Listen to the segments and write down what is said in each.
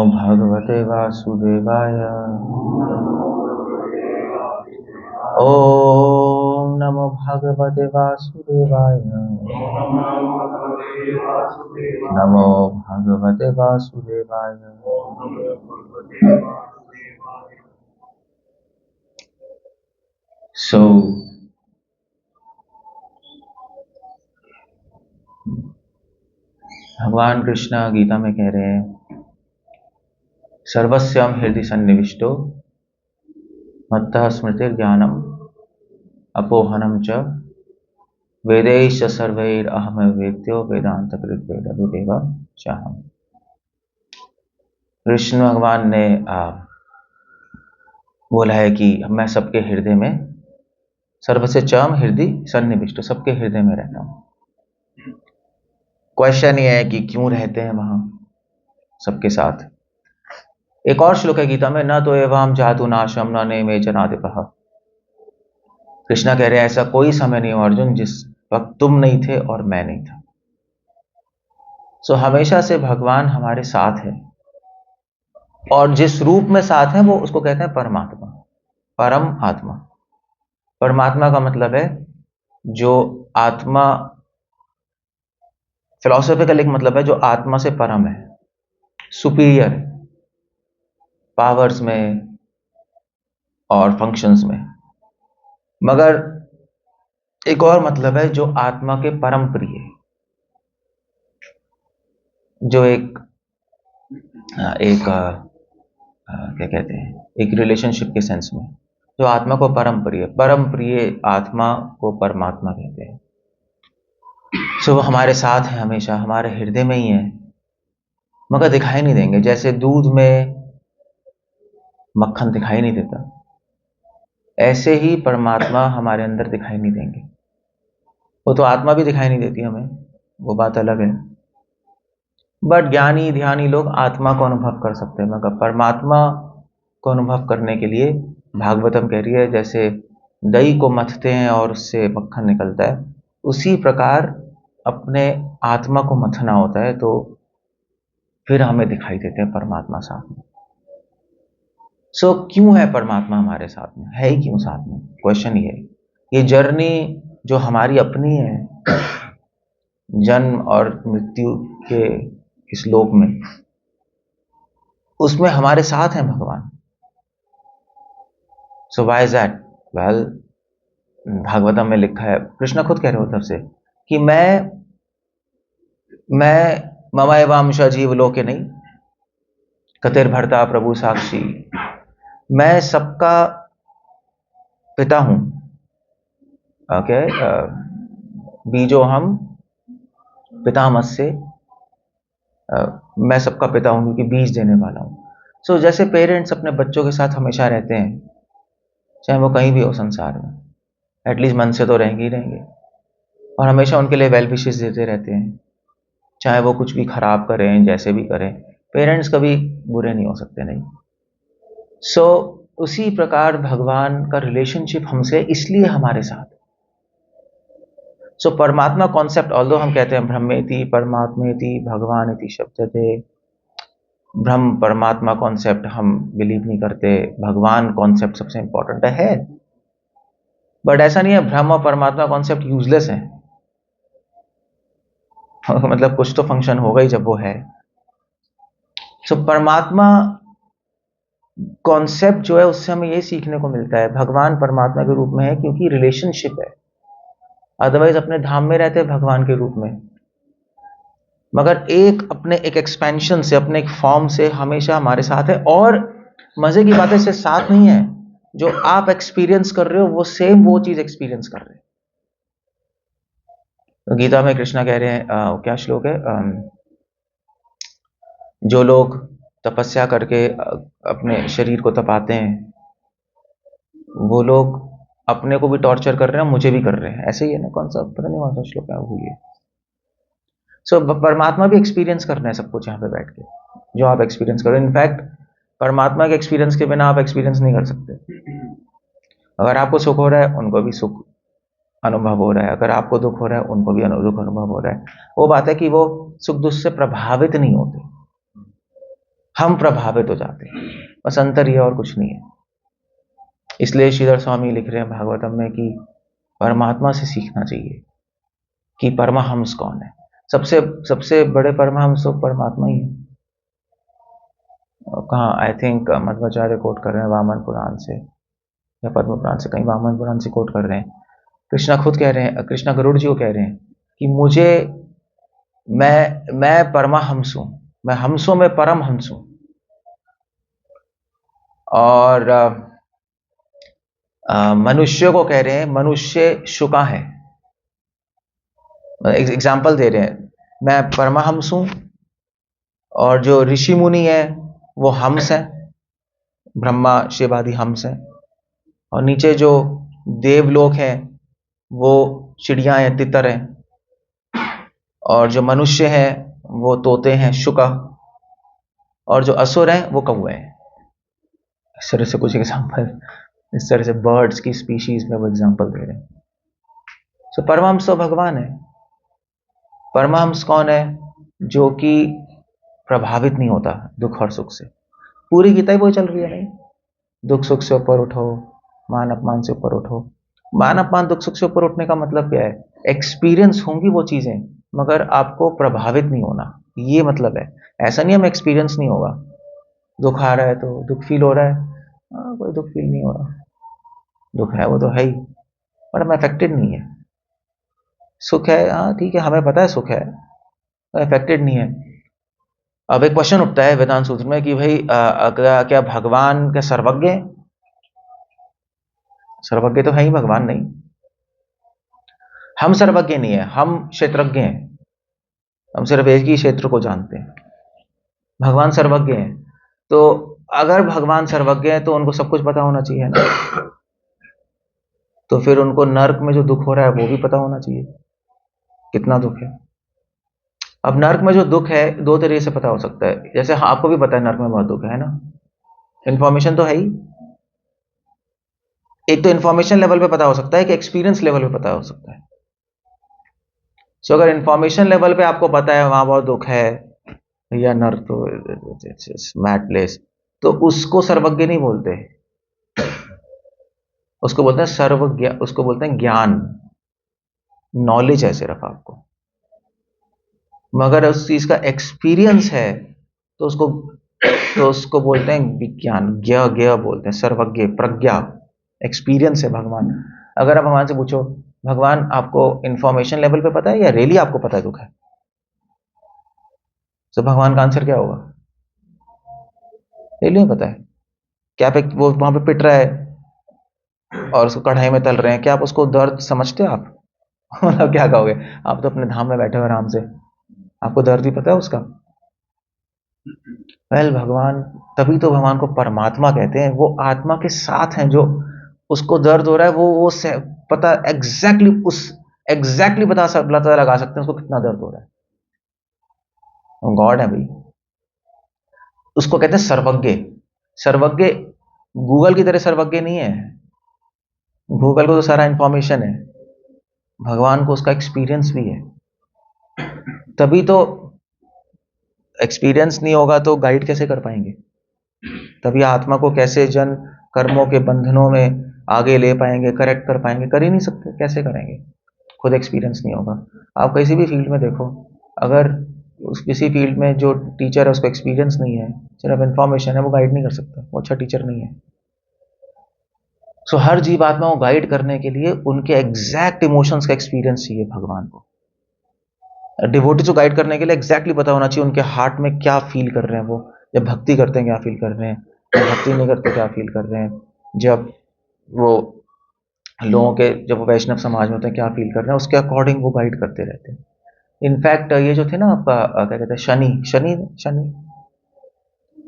भगवते वासुदेवाय। ओम नमो भगवते वासुदेवाय। नमो भगवते वासुदेवाय। सो भगवान कृष्ण गीता में कह रहे हैं, सर्वस्यम हृदय सन्निविष्टो मत्तः स्मृतिर ज्ञानम अपोहनम च वेदैश्च सर्वैर अहम वेद्यो वेदांत कृत वेद विदेव चाहम। कृष्ण भगवान ने बोला है कि मैं सबके हृदय में, सर्वस्य चम हृदय सन्निविष्ट, सबके हृदय में रहता हूं। क्वेश्चन ये है कि क्यों रहते हैं वहां सबके साथ। एक और श्लोक है गीता में, न तो एवं जातु नाशम न ने में जनादिपः। कृष्णा कह रहे हैं ऐसा कोई समय नहीं हो अर्जुन जिस वक्त तुम नहीं थे और मैं नहीं था। सो हमेशा से भगवान हमारे साथ है, और जिस रूप में साथ है वो उसको कहते हैं परमात्मा, परम आत्मा। परमात्मा का मतलब है जो आत्मा, फिलोसॉफिकल एक मतलब है जो आत्मा से परम है, सुपीरियर है पावर्स में और फंक्शंस में। मगर एक और मतलब है जो आत्मा के परम प्रिय है, जो एक क्या कहते हैं, एक रिलेशनशिप के सेंस में जो आत्मा को परम प्रिय आत्मा को परमात्मा कहते हैं। सो वो हमारे साथ है, हमेशा हमारे हृदय में ही है, मगर दिखाई नहीं देंगे। जैसे दूध में मक्खन दिखाई नहीं देता, ऐसे ही परमात्मा हमारे अंदर दिखाई नहीं देंगे। वो तो आत्मा भी दिखाई नहीं देती हमें, वो बात अलग है। बट ज्ञानी ध्यानी लोग आत्मा को अनुभव कर सकते हैं, मगर परमात्मा को अनुभव करने के लिए भागवतम कह रही है जैसे दही को मथते हैं और उससे मक्खन निकलता है, उसी प्रकार अपने आत्मा को मथना होता है, तो फिर हमें दिखाई देते हैं परमात्मा साथ में। सो क्यों है परमात्मा हमारे साथ में, है ही क्यों साथ में? क्वेश्चन ये है। ये जर्नी जो हमारी अपनी है, जन्म और मृत्यु के इस लोक में, उसमें हमारे साथ है भगवान। So why is that? Well, Bhagavatam में लिखा है, कृष्ण खुद कह रहे हो तरफ से कि मैं मम एवांश जीव लोके नहीं कतिर भरता प्रभु साक्षी। मैं सबका पिता हूं। ओके, बीजो हम पितामहस्य, मैं सबका पिता हूं क्योंकि बीज देने वाला हूं। सो जैसे पेरेंट्स अपने बच्चों के साथ हमेशा रहते हैं, चाहे वो कहीं भी हो संसार में, एटलीस्ट मन से तो रहेंगे ही रहेंगे, और हमेशा उनके लिए वेल विशेस देते रहते हैं, चाहे वो कुछ भी खराब करें, जैसे भी करें, पेरेंट्स कभी बुरे नहीं हो सकते, नहीं। सो उसी प्रकार भगवान का रिलेशनशिप हमसे इसलिए हमारे साथ। सो परमात्मा कॉन्सेप्ट, ऑल्दो हम कहते हैं ब्रह्मेति परमात्मेति भगवान इति शब्दते, ब्रह्म परमात्मा कॉन्सेप्ट हम बिलीव नहीं करते, भगवान कॉन्सेप्ट सबसे इंपॉर्टेंट है। बट ऐसा नहीं है ब्रह्म और परमात्मा कॉन्सेप्ट यूजलेस है। मतलब कुछ तो फंक्शन होगा ही जब वो है। सो परमात्मा कॉन्सेप्ट जो है उससे हमें ये सीखने को मिलता है, भगवान परमात्मा के रूप में है क्योंकि रिलेशनशिप है, अदरवाइज अपने धाम में रहते हैं भगवान के रूप में, मगर एक अपने एक एक्सपेंशन से, अपने एक फॉर्म से हमेशा हमारे साथ है। और मजे की बात है, सिर्फ साथ नहीं है, जो आप एक्सपीरियंस कर रहे हो वो सेम वो चीज एक्सपीरियंस कर रहे हैं। तो गीता में कृष्णा कह रहे हैं, क्या श्लोक है, जो लोग तपस्या करके अपने शरीर को तपाते हैं, वो लोग अपने को भी टॉर्चर कर रहे हैं, मुझे भी कर रहे हैं, ऐसे ही है ना, कौन सा पता नहीं कौन सा श्लोक है, भूलिए। सो परमात्मा भी एक्सपीरियंस कर रहे हैं सब कुछ यहाँ पे बैठ के, जो आप एक्सपीरियंस कर रहे हैं। इनफैक्ट परमात्मा के एक्सपीरियंस के बिना आप एक्सपीरियंस नहीं कर सकते। अगर आपको सुख हो रहा है, उनको भी सुख अनुभव हो रहा है, अगर आपको दुख हो रहा है, उनको भी दुख अनुभव हो रहा है। वो बात है कि वो सुख दुख से प्रभावित नहीं होते, हम प्रभावित हो जाते हैं, बस अंतर ये और कुछ नहीं है। इसलिए श्रीधर स्वामी लिख रहे हैं भागवतम में कि परमात्मा से सीखना चाहिए कि परमहंस कौन है। सबसे सबसे बड़े परमहंस तो परमात्मा ही है। कहाँ, आई थिंक मध्वाचार्य कोट कर रहे हैं वामन पुराण से या पद्म पुराण से, कहीं वामन पुराण से कोट कर रहे हैं। कृष्णा खुद कह रहे हैं, कृष्णा गरुड़ जी को कह रहे हैं कि मुझे, मैं परमहंस हूं, मैं हंसों में परम हंस हूं। और मनुष्य को कह रहे हैं मनुष्य शुका है। एग्जाम्पल दे रहे हैं, मैं परमहंस हूं और जो ऋषि मुनि है वो हंस है, ब्रह्मा शिव आदि हंस है, और नीचे जो देवलोक है वो चिड़िया है, तितर है, और जो मनुष्य है वो तोते हैं, शुका, और जो असुर हैं वो कौवे हैं। इस तरह से कुछ एग्जाम्पल, इस तरह से बर्ड्स की स्पीशीज में वो एग्जाम्पल दे रहे हैं। सो परमहंस तो भगवान है। परमहंस कौन है? जो कि प्रभावित नहीं होता दुख और सुख से। पूरी गीता ही वही चल रही है, नहीं? दुख सुख से ऊपर उठो, मान अपमान से ऊपर उठो। मान अपमान दुख सुख से ऊपर उठने का मतलब क्या है? एक्सपीरियंस होंगी वो चीजें, मगर आपको प्रभावित नहीं होना, ये मतलब है। ऐसा नहीं है मैं एक्सपीरियंस नहीं होगा, दुख आ रहा है तो दुख फील हो रहा है, कोई दुख फील नहीं हो रहा, दुख है वो तो है ही, पर हम अफेक्टेड नहीं है। सुख है, हाँ ठीक है, हमें पता है सुख है, अफेक्टेड नहीं है। अब एक क्वेश्चन उठता है वेदांत सूत्र में कि भाई क्या भगवान क्या सर्वज्ञ है? सर्वज्ञ तो है ही भगवान नहीं। हम सर्वज्ञ नहीं है, हम क्षेत्रज्ञ हैं, हम सिर्फ एक ही क्षेत्र को जानते हैं। भगवान सर्वज्ञ हैं, तो अगर भगवान सर्वज्ञ है तो उनको सब कुछ पता होना चाहिए ना। तो फिर उनको नर्क में जो दुख हो रहा है वो भी पता होना चाहिए, कितना दुख है। अब नर्क में जो दुख है दो तरीके से पता हो सकता है, जैसे हाँ आपको भी पता है नर्क में बहुत दुख है ना, इंफॉर्मेशन तो है ही। एक तो इंफॉर्मेशन लेवल पे पता हो सकता है कि एक्सपीरियंस लेवल पे पता हो सकता है। सो अगर इंफॉर्मेशन लेवल पे आपको पता है वहां बहुत दुख है या नर्क तो मैड प्लेस, तो उसको सर्वज्ञ नहीं बोलते, उसको बोलते हैं सर्वज्ञ, उसको बोलते हैं ज्ञान, नॉलेज है सिर्फ आपको। मगर उस चीज का एक्सपीरियंस है तो उसको बोलते हैं विज्ञान, ज्ञ ज्ञ बोलते हैं, सर्वज्ञ, प्रज्ञा, एक्सपीरियंस है भगवान। अगर आप भगवान से पूछो भगवान आपको इंफॉर्मेशन लेवल पे पता है या रियली आपको पता है दुख है, तो भगवान का आंसर क्या होगा? रियली पता है। क्या पे वो वहां पे पिट रहा है और उसको कढ़ाई में तल रहे हैं, क्या आप उसको दर्द समझते हो आप? मतलब क्या कहोगे? आप तो अपने धाम में बैठे हो आराम से, आपको दर्द ही पता है उसका? भगवान, तभी तो भगवान को परमात्मा कहते हैं। वो आत्मा के साथ हैं, जो उसको दर्द हो रहा है वो पता एग्जैक्टली पता लगा सकते हैं उसको कितना दर्द हो रहा है। गॉड है भाई, उसको कहते हैं सर्वज्ञ। सर्वज्ञ गूगल की तरह सर्वज्ञ नहीं है, गूगल को तो सारा इंफॉर्मेशन है, भगवान को उसका एक्सपीरियंस भी है। तभी तो एक्सपीरियंस नहीं होगा तो गाइड कैसे कर पाएंगे? तभी आत्मा को कैसे जन कर्मों के बंधनों में आगे ले पाएंगे, करेक्ट कर पाएंगे? कर ही नहीं सकते, कैसे करेंगे? खुद एक्सपीरियंस नहीं होगा। आप किसी भी फील्ड में देखो, अगर उस किसी फील्ड में जो टीचर है उसको एक्सपीरियंस नहीं है, सिर्फ इंफॉर्मेशन है, वो गाइड नहीं कर सकता, वो अच्छा टीचर नहीं है। सो हर जीव आत्मा को गाइड करने के लिए उनके एग्जैक्ट इमोशंस का एक्सपीरियंस चाहिए भगवान को। डिवोटी को गाइड करने के लिए एग्जैक्टली पता होना चाहिए उनके हार्ट में क्या फील कर रहे हैं, वो जब भक्ति करते हैं क्या फील कर रहे हैं, जब भक्ति नहीं करते क्या फील कर रहे हैं, जब वो लोगों के, जब वो वैष्णव समाज में होते हैं क्या फील कर रहे हैं, उसके अकॉर्डिंग वो गाइड करते रहते हैं। इनफैक्ट ये जो थे ना आपका क्या कहते हैं, शनि शनि शनि,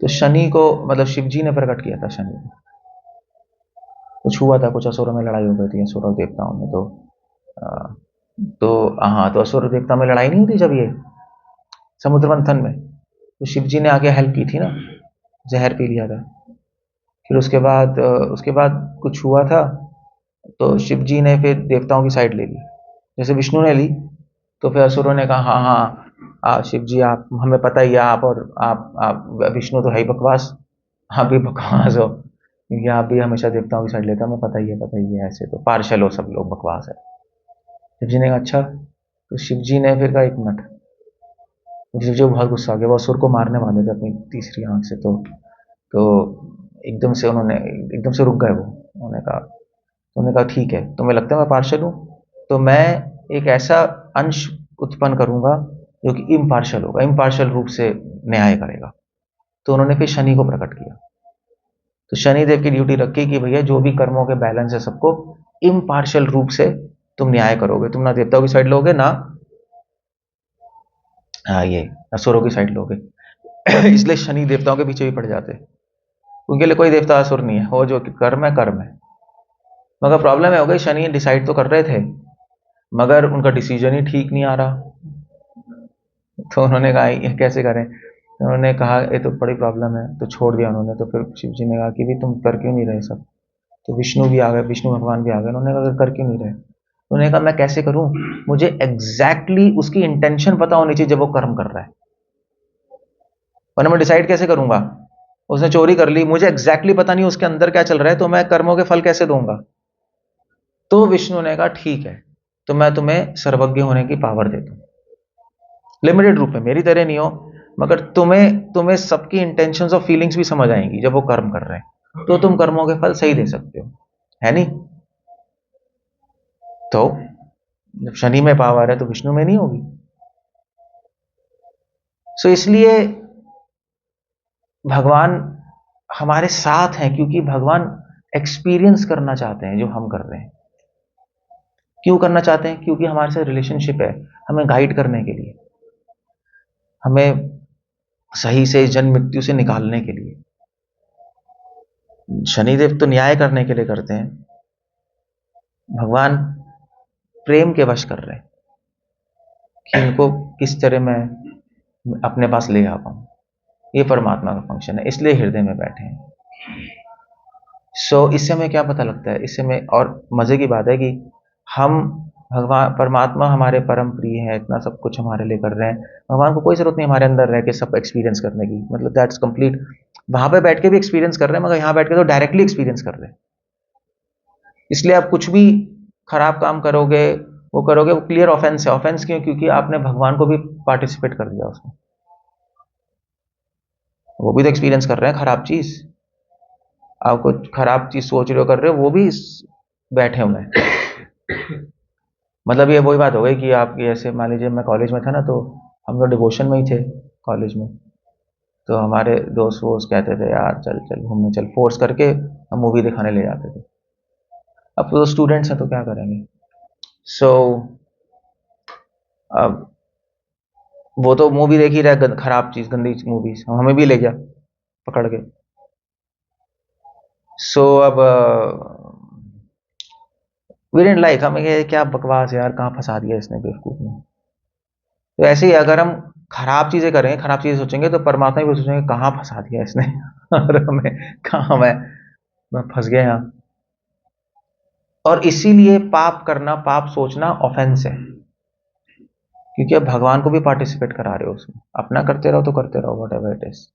तो शनि को मतलब शिव जी ने प्रकट किया था शनि को। कुछ हुआ था, कुछ असुरों में लड़ाई हो गई थी, असुर और देवताओं में, तो हाँ, तो असुर देवता में लड़ाई नहीं हुई थी जब ये समुद्र मंथन में, तो शिव जी ने आके हेल्प की थी ना, जहर पी लिया था। फिर उसके बाद कुछ हुआ था, तो शिव जी ने फिर देवताओं की साइड ले ली, जैसे विष्णु ने ली, तो फिर असुरों ने कहा हाँ हाँ शिव जी आप, हमें पता ही है आप, और आप विष्णु तो है ही बकवास, आप भी बकवास हो, क्योंकि आप भी हमेशा देवताओं की साइड लेते हो, हमें पता ही है, ऐसे तो पार्शल हो सब लोग, बकवास है। शिव जी ने कहा अच्छा, तो शिव जी ने फिर कहा एक मिनट, शिव जी को बहुत गुस्सा आ गया, वो असुर को मारने वाले थे अपनी तीसरी आंख से, तो एकदम से उन्होंने, एकदम से रुक गए वो। उन्होंने कहा ठीक है, तुम्हें लगता है मैं पार्शल हूँ, तो मैं एक ऐसा अंश उत्पन्न करूंगा जो कि इम्पार्शल होगा, इम्पार्शल रूप से न्याय करेगा। तो उन्होंने फिर शनि को प्रकट किया। तो शनि देव की ड्यूटी रखी कि भैया जो भी कर्मों के बैलेंस है सबको इम्पार्शल रूप से तुम न्याय करोगे, तुम ना देवताओं की साइड लोगे ना, हाँ ये असुरों की साइड लोगे। इसलिए शनि देवताओं के पीछे भी पड़ जाते हैं, उनके लिए कोई देवता असुर नहीं है, वो जो कर्म है कर्म है। मगर प्रॉब्लम है हो गई, शनि डिसाइड तो कर रहे थे मगर उनका डिसीजन ही ठीक नहीं आ रहा। तो उन्होंने कहा ये कैसे करें, तो उन्होंने कहा ये तो बड़ी प्रॉब्लम है, तो छोड़ दिया उन्होंने। तो फिर शिव जी ने कहा कि भी तुम कर क्यों नहीं रहे सब, तो विष्णु भी आ गए, विष्णु भगवान भी आ गए, उन्होंने कहा कर क्यों नहीं रहे, उन्होंने कहा मैं कैसे करूं, मुझे एग्जैक्टली उसकी इंटेंशन पता होनी चाहिए जब वो कर्म कर रहा है, वरना मैं डिसाइड कैसे करूंगा। उसने चोरी कर ली, मुझे एग्जैक्टली पता नहीं उसके अंदर क्या चल रहा है, तो मैं कर्मों के फल कैसे दूंगा। तो विष्णु ने कहा ठीक है, तो मैं तुम्हें सर्वज्ञ होने की पावर देता हूं, लिमिटेड रूप में, मेरी तरह नहीं हो, मगर तुम्हें तुम्हें सबकी इंटेंशंस और फीलिंग्स भी समझ आएंगी जब वो कर्म कर रहे हैं, तो तुम कर्मों के फल सही दे सकते हो, है नहीं। तो जब शनि में पावर है तो विष्णु में नहीं होगी। सो इसलिए भगवान हमारे साथ हैं, क्योंकि भगवान एक्सपीरियंस करना चाहते हैं जो हम कर रहे हैं। क्यों करना चाहते हैं, क्योंकि हमारे साथ रिलेशनशिप है, हमें गाइड करने के लिए, हमें सही से जन्म मृत्यु से निकालने के लिए। शनिदेव तो न्याय करने के लिए करते हैं, भगवान प्रेम के वश कर रहे हैं कि इनको किस तरह मैं अपने पास ले आ पाऊं। ये परमात्मा का फंक्शन है, इसलिए हृदय में बैठे हैं। इससे हमें क्या पता लगता है, इससे हमें, और मजे की बात है कि हम, भगवान परमात्मा हमारे परम प्रिय है, इतना सब कुछ हमारे लिए कर रहे हैं, भगवान को कोई जरूरत नहीं हमारे अंदर रह के सब एक्सपीरियंस करने की, मतलब दैट्स कंप्लीट। वहां पे बैठ के भी एक्सपीरियंस कर रहे हैं, मगर यहां बैठ के तो डायरेक्टली एक्सपीरियंस कर रहे हैं। इसलिए आप कुछ भी खराब काम करोगे, वो क्लियर ऑफेंस है। ऑफेंस क्यों, क्योंकि आपने भगवान को भी पार्टिसिपेट कर दिया उसमें, वो भी तो एक्सपीरियंस कर रहे हैं खराब चीज। आप कुछ खराब चीज सोच रहे हो, कर रहे हो, वो भी बैठे हुए हैं। मतलब ये वही बात हो गई कि आप ऐसे मान लीजिए, मैं कॉलेज में था ना, तो हम लोग डिवोशन में ही थे कॉलेज में, तो हमारे दोस्त वोस्त कहते थे यार चल चल घूमने चल, फोर्स करके हम मूवी दिखाने ले जाते थे। अब तो स्टूडेंट्स हैं तो क्या करेंगे। सो अब वो तो मूवी देख ही रहा है, खराब चीज, गंदी मूवीज, हमें भी ले गया पकड़ के। अब वी डिडंट लाइक, हमें ये क्या बकवास है यार, कहाँ फंसा दिया इसने बेवकूफ ने। तो ऐसे ही अगर हम खराब चीजें करेंगे, खराब चीजें सोचेंगे, तो परमात्मा भी सोचेंगे कहाँ फंसा दिया इसने। और हमें कहाँ, मैं फंस गया यहाँ। और इसीलिए पाप करना, पाप सोचना ऑफेंस है, क्योंकि अब भगवान को भी पार्टिसिपेट करा रहे हो उसमें। अपना करते रहो तो करते रहो, वट एवर इट इज,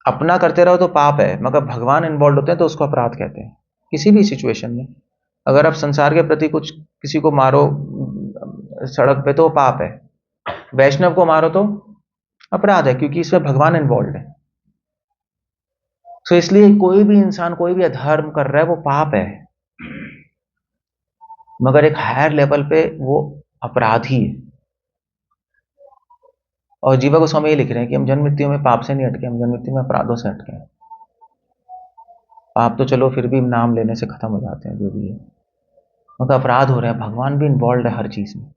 अपना करते रहो तो पाप है, मगर भगवान इन्वॉल्व होते हैं तो उसको अपराध कहते हैं। किसी भी सिचुएशन में अगर आप संसार के प्रति कुछ, किसी को मारो सड़क पे, तो पाप है। वैष्णव को मारो तो अपराध है, क्योंकि इसमें भगवान इन्वॉल्व है। इसलिए कोई भी इंसान कोई भी अधर्म कर रहा है वो पाप है, मगर एक हायर लेवल पे वो अपराधी है। और जीवा गोस्वामी ये लिख रहे हैं कि हम जन्म मृत्यु में पाप से नहीं अटके, हम जन्म मृत्यु में अपराधों से अटके हैं। पाप तो चलो फिर भी नाम लेने से खत्म हो जाते हैं, जो भी है, मगर अपराध हो रहे हैं, भगवान भी इन्वॉल्व है हर चीज में।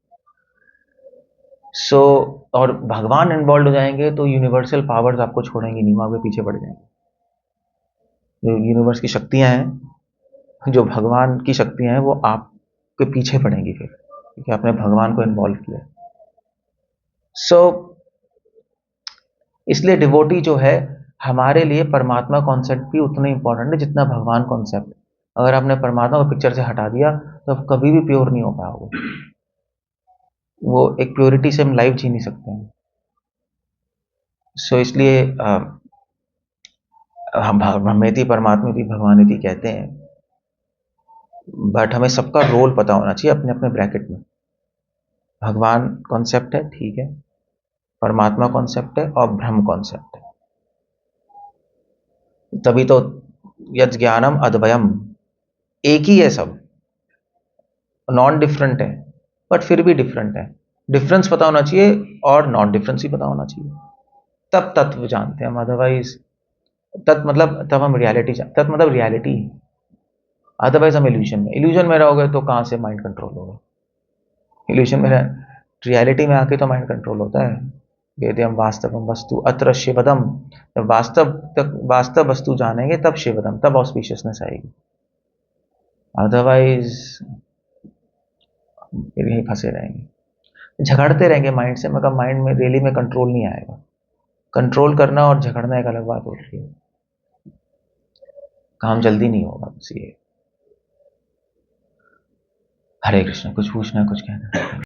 और भगवान इन्वॉल्व हो जाएंगे तो यूनिवर्सल पावर्स आपको छोड़ेंगी नहीं, वहां पे पीछे पड़ जाएंगे। जो यूनिवर्स की शक्तियां हैं, जो भगवान की शक्तियां हैं, वो आपके पीछे पड़ेंगी फिर, क्योंकि आपने भगवान को इन्वॉल्व किया। सो इसलिए डिवोटी जो है, हमारे लिए परमात्मा कॉन्सेप्ट भी उतना इंपॉर्टेंट है जितना भगवान कॉन्सेप्ट। अगर आपने परमात्मा को पिक्चर से हटा दिया तो आप कभी भी प्योर नहीं हो पाओगे। वो एक प्योरिटी से हम लाइफ जी नहीं सकते हैं। सो इसलिए हम ब्रह्मेति परमात्मेति भगवानेति कहते हैं, बट हमें सबका रोल पता होना चाहिए अपने अपने ब्रैकेट में। भगवान कॉन्सेप्ट है, ठीक है, परमात्मा कॉन्सेप्ट है और ब्रह्म कॉन्सेप्ट है। तभी तो यद ज्ञानम अद्वयम, एक ही है सब, नॉन डिफरेंट है, बट फिर भी डिफरेंट है। डिफरेंस पता होना चाहिए और नॉन डिफरेंस ही पता होना चाहिए, तब तत्व जानते हैं हम। अदरवाइज तत् मतलब तब हम रियलिटी, तत् मतलब रियलिटी। अदरवाइज हम इल्यूजन में रहोगे तो कहाँ से माइंड कंट्रोल होगा? इल्यूजन में रियलिटी में आके तो माइंड कंट्रोल होता है। वेद्यम वास्तवम वस्तु अत्र शिवदम, जब वास्तव तक वास्तव वस्तु जानेंगे तब शिवदम, तब ऑस्पिशियसनेस आएगी। अदरवाइज फिर यहीं फंसे रहेंगे, झगड़ते रहेंगे माइंड से, मगर माइंड में रियली में कंट्रोल नहीं आएगा। कंट्रोल करना और झगड़ना एक अलग बात होती है, काम जल्दी नहीं होगा बस ये। हरे कृष्ण, कुछ पूछना है, कुछ कहना है?